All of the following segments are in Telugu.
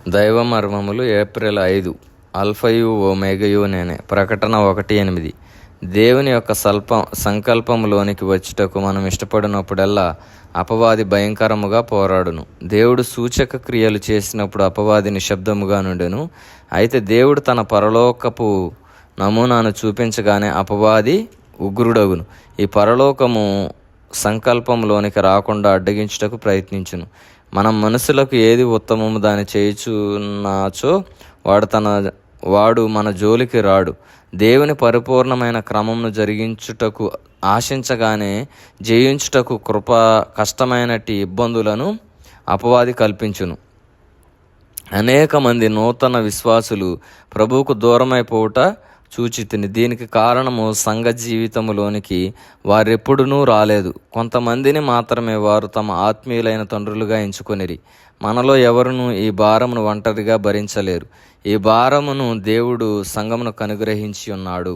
దైవ మర్మములు ఏప్రిల్ 5 అల్ఫయు ఓమెగయు నేనే. ప్రకటన 1:8. దేవుని యొక్క సంకల్పములోనికి వచ్చుటకు మనం ఇష్టపడినప్పుడల్లా అపవాది భయంకరముగా పోరాడును. దేవుడు సూచక క్రియలు చేసినప్పుడు అపవాది నిశ్శబ్దముగా నుండెను. అయితే దేవుడు తన పరలోకపు నమూనాను చూపించగానే అపవాది ఉగ్రుడగును. ఈ పరలోకము సంకల్పంలోనికి రాకుండా అడ్డగించుటకు ప్రయత్నించును. మనం మనసులకు ఏది ఉత్తమము దాన్ని చేయుచున్నాచో వాడు మన జోలికి రాడు. దేవుని పరిపూర్ణమైన క్రమమును జరిగించుటకు ఆశించగానే జయించుటకు కష్టమైనటి ఇబ్బందులను అపవాది కల్పించును. అనేక మంది నూతన విశ్వాసులు ప్రభువుకు దూరమైపోవుట చూచితిని. దీనికి కారణము సంఘ జీవితములోనికి వారెప్పుడునూ రాలేదు. కొంతమందిని మాత్రమే వారు తమ ఆత్మీయులైన తండ్రులుగా ఎంచుకొనిరి. మనలో ఎవరునూ ఈ భారమును ఒంటరిగా భరించలేరు. ఈ భారమును దేవుడు సంఘమునకు అనుగ్రహించి ఉన్నాడు.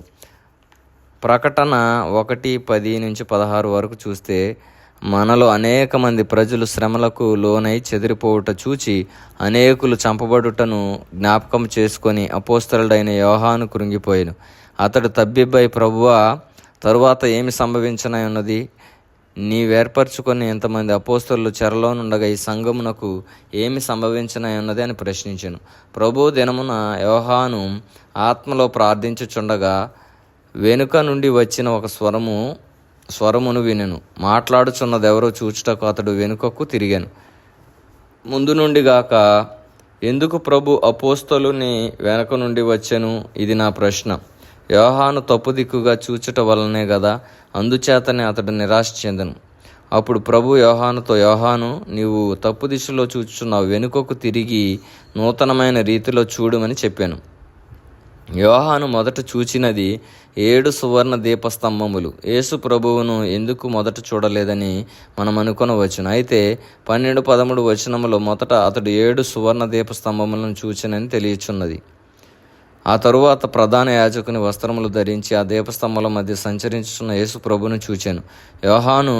ప్రకటన 1:10-16 వరకు చూస్తే మనలో అనేక మంది ప్రజలు శ్రమలకు లోనై చెదిరిపోవుట చూచి అనేకులు చంపబడుటను జ్ఞాపకం చేసుకొని అపోస్తలుడైన యోహాను కృంగిపోయాను. అతడు తబ్బిబ్బై, ప్రభువా, తరువాత ఏమి సంభవించనై ఉన్నది? నీవేర్పరచుకొని ఎంతమంది అపోస్తలు చెరలో నుండగా ఈ సంఘమునకు ఏమి సంభవించనై ఉన్నది అని ప్రశ్నించాను. ప్రభు దినమున యోహాను ఆత్మలో ప్రార్థించుచుండగా వెనుక నుండి వచ్చిన ఒక స్వరమును వినెను. మాట్లాడుచున్నదెవరో చూచుటకు అతడు వెనుకకు తిరిగాను. ముందు నుండి గాక ఎందుకు ప్రభు అపోస్తలుని వెనక నుండి వచ్చెను? ఇది నా ప్రశ్న. యోహాను తప్పు దిక్కుగా చూచుట వలనే గదా, అందుచేతనే అతడు నిరాశ చెందను. అప్పుడు ప్రభు యోహానుతో, యోహాను, నీవు తప్పు దిశలో చూచుచున్నావు, వెనుకకు తిరిగి నూతనమైన రీతిలో చూడమని చెప్పాను. యోహాను మొదట చూచినది 7 సువర్ణ దీపస్తంభములు. యేసు ప్రభువును ఎందుకు మొదట చూడలేదని మనం అనుకొనవచ్చును. అయితే 12-13 వచనములో మొదట అతడు 7 సువర్ణ దీపస్తంభములను చూచినని తెలియచున్నది. ఆ తరువాత ప్రధాన యాజకుని వస్త్రములు ధరించి ఆ దీపస్తంభముల మధ్య సంచరించుచున్న యేసు ప్రభువును చూచాను. యోహాను,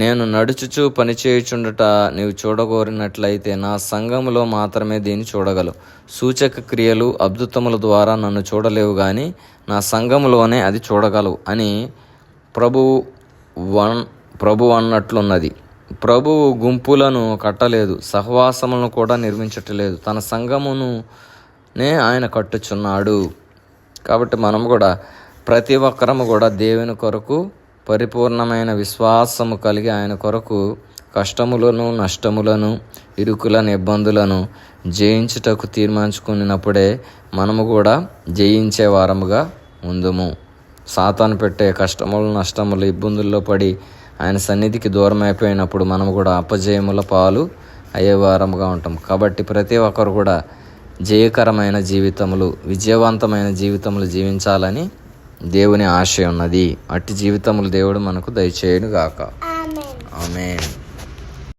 నేను నడుచుచు పనిచేయుచుండట నీవు చూడగోరినట్లయితే నా సంఘములో మాత్రమే దీన్ని చూడగలవు. సూచక క్రియలు, అద్భుతముల ద్వారా నన్ను చూడలేవు, కానీ నా సంఘములోనే అది చూడగలవు అని ప్రభువు అన్నట్లున్నది. ప్రభువు గుంపులను కట్టలేదు, సహవాసములను కూడా నిర్మించట్లేదు, తన సంఘమునే ఆయన కట్టుచున్నాడు. కాబట్టి మనం కూడా ప్రతి ఒక్కరము కూడా దేవుని కొరకు పరిపూర్ణమైన విశ్వాసము కలిగి ఆయన కొరకు కష్టములను, నష్టములను, ఇరుకులను, ఇబ్బందులను జయించుటకు తీర్మానించుకున్నప్పుడే మనము కూడా జయించే వారముగా ఉందుము. సాతాను పెట్టే కష్టములు, నష్టములు, ఇబ్బందుల్లో పడి ఆయన సన్నిధికి దూరం అయిపోయినప్పుడు మనము కూడా అపజయముల పాలు అయ్యే వారముగా ఉంటాం. కాబట్టి ప్రతి ఒక్కరు కూడా జయకరమైన జీవితములు, విజయవంతమైన జీవితములు జీవించాలని దేవుని ఆశ ఉన్నది. అట్టి జీవితములు దేవుడు మనకు దయచేయును గాక. ఆమేన్.